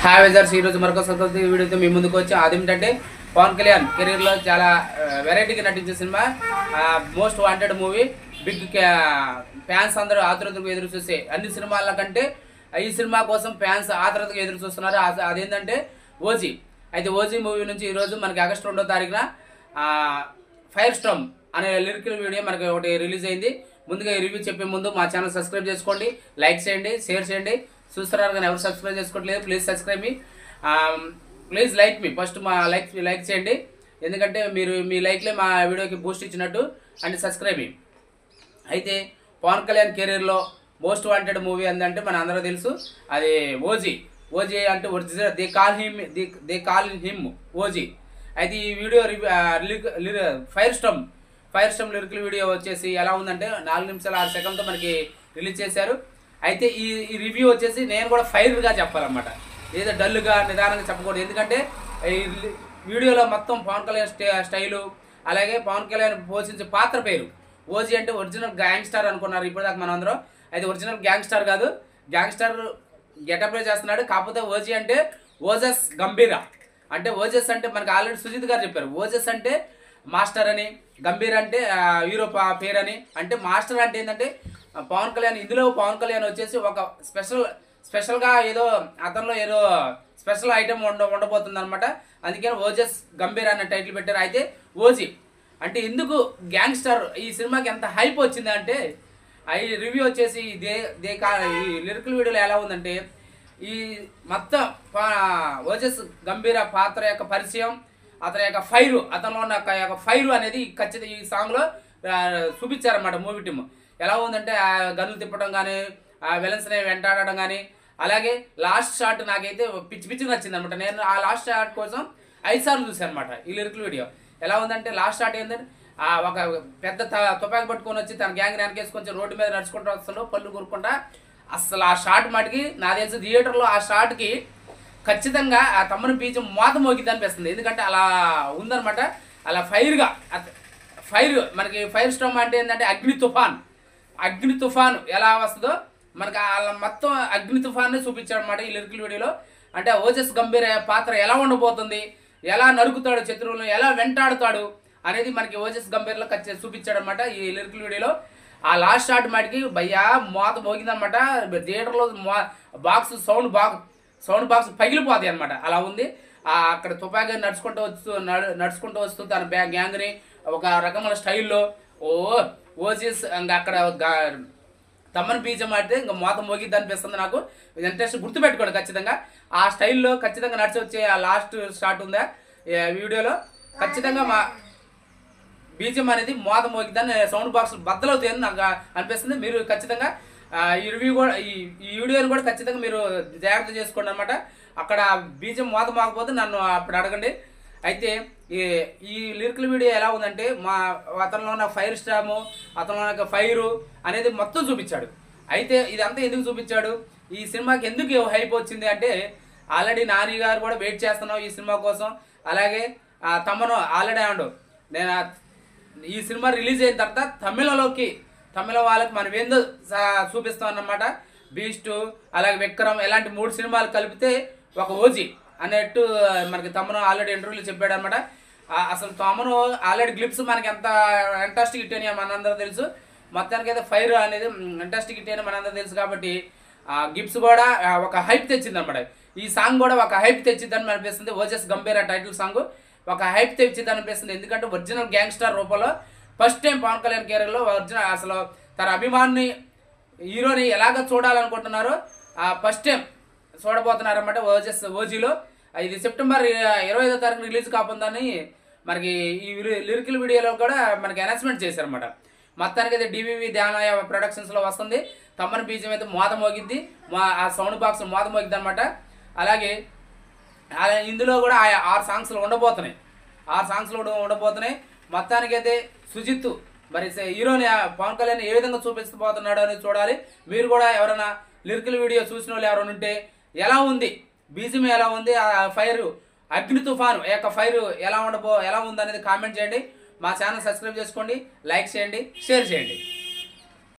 Hi వెజర్స్ ఈరోజు మరొక సొంత వీడియోతో మీ ముందుకు వచ్చి అదేంటంటే పవన్ కళ్యాణ్ కెరీర్లో చాలా వెరైటీగా నటించే cinema most wanted movie. Big fans అందరూ ఆతృతకు ఎదురు చూసే అన్ని సినిమాల కంటే ఈ సినిమా కోసం ఫ్యాన్స్ ఆతృతకు ఎదురు చూస్తున్నారు. అదేంటంటే ఓజీ. అయితే ఓజీ మూవీ నుంచి ఈరోజు మనకి ఆగస్టు 2వ తారీఖున ఫైర్ స్టార్మ్ అనే లిరికల్ వీడియో మనకి ఒకటి రిలీజ్ అయింది. ముందుగా ఈ రివ్యూ చెప్పే ముందు మా ఛానల్ సబ్స్క్రైబ్ చేసుకోండి, లైక్ చేయండి, షేర్ చేయండి. చూస్తున్నారు కానీ ఎవరు సబ్స్క్రైబ్ చేసుకోవట్లేదు, please subscribe me, please like me. First మా లైక్ చేయండి, ఎందుకంటే మీరు మీ లైక్లే మా వీడియోకి బూస్ట్ ఇచ్చినట్టు. అండ్ సబ్స్క్రైబ్ మీ. అయితే పవన్ కళ్యాణ్ కెరీర్లో మోస్ట్ వాంటెడ్ మూవీ ఏంటంటే మన అందరూ తెలుసు, అది ఓజీ. ఓజీ అంటే original they call him OG. అయితే ఈ video fire Storm lyrical video వచ్చేసి ఎలా ఉందంటే 4 నిమిషాల 6 సెకండ్తో మనకి రిలీజ్ చేశారు. అయితే ఈ రివ్యూ వచ్చేసి నేను కూడా ఫైర్గా చెప్పాలన్నమాట, ఏదో డల్గా నిదానంగా చెప్పకూడదు. ఎందుకంటే ఈ వీడియోలో మొత్తం పవన్ కళ్యాణ్ స్టైలు, అలాగే పవన్ కళ్యాణ్ పోషించే పాత్ర పేరు ఓజీ అంటే ఒరిజినల్ గ్యాంగ్స్టార్ అనుకున్నారు ఇప్పటిదాకా మనం అందరం. అయితే ఒరిజినల్ గ్యాంగ్స్టార్ కాదు, గ్యాంగ్స్టార్ గెటప్లో చేస్తున్నాడు. కాకపోతే ఓజీ అంటే ఓజస్ గంభీర. అంటే ఓజస్ అంటే మనకి ఆల్రెడీ సుజిత్ గారు చెప్పారు, ఓజస్ అంటే మాస్టర్ అని, గంభీర్ అంటే హీరో పేరు అని. అంటే మాస్టర్ అంటే ఏంటంటే పవన్ కళ్యాణ్, ఇందులో పవన్ కళ్యాణ్ వచ్చేసి ఒక స్పెషల్గా ఏదో అతనిలో ఏదో స్పెషల్ ఐటమ్ ఉండబోతుంది అనమాట. అందుకని ఓజస్ గంభీర్ అనే టైటిల్ పెట్టారు. అయితే ఓజీ అంటే ఎందుకు గ్యాంగ్స్టర్ ఈ సినిమాకి ఎంత హైప్ వచ్చింది అంటే, ఈ రివ్యూ వచ్చేసి ఈ లిరికల్ వీడియోలో ఎలా ఉందంటే, ఈ మొత్తం ఓజస్ గంభీర పాత్ర యొక్క పరిచయం, అతని యొక్క ఫైరు, అతనిలో ఉన్న యొక్క ఫైరు అనేది ఖచ్చితంగా ఈ సాంగ్లో చూపించారన్నమాట. మూవీ టీమ్ ఎలా ఉందంటే గన్నులు తిప్పడం కానీ, విలన్స్ని వెంటాడడం కానీ, అలాగే లాస్ట్ షాట్ నాకైతే పిచ్చి నచ్చింది అనమాట. నేను ఆ లాస్ట్ షాట్ కోసం 5 సార్లు చూసాను అనమాట. ఈ లిరికల్ వీడియో ఎలా ఉందంటే, లాస్ట్ షాట్ ఏంటంటే ఒక పెద్ద తుపాకి పట్టుకొని వచ్చి తన గ్యాంగ్ వెనకేసుకొని రోడ్డు మీద నడుచుకుంటూ వస్తాడు, పళ్ళు కూరుకుంటా. అసలు ఆ షాట్ మటుకి నాకు తెలిసి థియేటర్లో ఆ షాట్కి ఖచ్చితంగా ఆ తమ్ముని బీజం మోత మోగిద్ది అనిపిస్తుంది. ఎందుకంటే అలా ఉందనమాట. అలా ఫైర్ మనకి ఫైర్ స్టార్మ్ అంటే ఏంటంటే అగ్ని తుఫాన్ ఎలా వస్తుందో మనకి అలా మొత్తం అగ్ని తుఫాన్ని చూపించాడు అనమాట ఈ లిరికల్ వీడియోలో. అంటే ఓజస్ గంభీర పాత్ర ఎలా ఉండబోతుంది, ఎలా నరుకుతాడు శత్రువులను, ఎలా వెంటాడుతాడు అనేది మనకి ఓజస్ గంభీర్లో చూపించాడు అనమాట ఈ లిరికల్ వీడియోలో. ఆ లాస్ట్ షాట్ మటుకి భయ్యా మోత మోగిందనమాట. థియేటర్లో సౌండ్ బాక్స్ పగిలిపోతాయి అనమాట. అలా ఉంది. అక్కడ తుపాకీ నడుచుకుంటూ వస్తూ తన గ్యాంగ్ని ఒక రకమైన స్టైల్లో ఓజీస్ ఇంకా అక్కడ తమ్మని బీజం ఆడితే ఇంకా మోత మోగిద్ది అనిపిస్తుంది నాకు. ఇంట్రెస్ట్ గుర్తుపెట్టుకోండి ఖచ్చితంగా. ఆ స్టైల్లో ఖచ్చితంగా నడిచి వచ్చే ఆ లాస్ట్ షాట్ ఉందా వీడియోలో, ఖచ్చితంగా మా బీజం అనేది మోత మోగిద్దని సౌండ్ బాక్స్ బద్దలవుతాయని నాకు అనిపిస్తుంది. మీరు ఖచ్చితంగా ఈ రివ్యూ కూడా ఈ వీడియోని కూడా ఖచ్చితంగా మీరు జాగ్రత్త చేసుకోండి అనమాట. అక్కడ బీజం మోత మోకపోతే నన్ను అప్పుడు అడగండి. అయితే ఈ లిరికల్ వీడియో ఎలా ఉందంటే, అతనిలో ఉన్న ఫైర్ స్టాము, అతనిలో ఉన్న ఫైరు అనేది మొత్తం చూపించాడు. అయితే ఇదంతా ఎందుకు చూపించాడు, ఈ సినిమాకి ఎందుకు హైప్ వచ్చింది అంటే, ఆల్రెడీ నాని గారు కూడా వెయిట్ చేస్తున్నాం ఈ సినిమా కోసం. అలాగే తమను ఆల్రెడీ అన్నాడు, నేను ఈ సినిమా రిలీజ్ అయిన తర్వాత తమిళ వాళ్ళకి మనం ఏందో చూపిస్తాం అన్నమాట. బీస్ట్, అలాగే విక్రమ్ ఇలాంటి 3 సినిమాలు కలిపితే ఒక ఓజీ అన్నట్టు మనకి తమను ఆల్రెడీ ఇంటర్వ్యూలో చెప్పాడు అనమాట. అసలు తమను ఆల్రెడీ గ్లిప్స్ మనకి ఎంత ఫెంటాస్టిక్ హిట్ అని మనందరూ తెలుసు. మొత్తానికి అయితే ఫైర్ అనేది ఫెంటాస్టిక్ హిట్ అని మనందరూ తెలుసు. కాబట్టి గిప్స్ కూడా ఒక హైప్ తెచ్చింది అనమాట. ఈ సాంగ్ కూడా ఒక హైప్ తెచ్చిద్దని అనిపిస్తుంది. ఓజస్ గంభీర టైటిల్ సాంగ్ ఒక హైప్ తెచ్చిద్దని అనిపిస్తుంది. ఎందుకంటే ఒరిజినల్ గ్యాంగ్స్టార్ రూపంలో ఫస్ట్ టైం పవన్ కళ్యాణ్ కెరీర్లో ఒరిజినల్ అసలు తన అభిమాని హీరోని ఎలాగ చూడాలనుకుంటున్నారో ఫస్ట్ టైం చూడబోతున్నారన్నమాట ఓజీలో. ఇది సెప్టెంబర్ 25వ తారీఖున రిలీజ్ కాబోతుందని మనకి ఈ లిరికల్ వీడియోలో కూడా మనకి అనౌన్స్మెంట్ చేశారన్నమాట. మొత్తానికి అయితే డివివి ధ్యానయ ప్రొడక్షన్స్లో వస్తుంది. తమ్మని బీజం అయితే మోత మోగిద్ది, ఆ సౌండ్ బాక్స్ మోత మోగిద్ది అనమాట. అలాగే ఇందులో కూడా 6 సాంగ్స్లో ఉండబోతున్నాయి. మొత్తానికి అయితే సుజిత్ మరి హీరోని పవన్ కళ్యాణ్ ఏ విధంగా చూపిస్తబోతున్నాడో అనేది చూడాలి. మీరు కూడా ఎవరైనా లిరికల్ వీడియో చూసిన వాళ్ళు ఎవరైనా ఉంటే ఎలా ఉంది, బీజిఎం ఎలా ఉంది, ఆ ఫైర్ అగ్ని తుఫాను యొక్క ఫైర్ ఎలా ఉంది అనేది కామెంట్ చేయండి. మా ఛానల్ సబ్స్క్రైబ్ చేసుకోండి, లైక్ చేయండి, షేర్ చేయండి.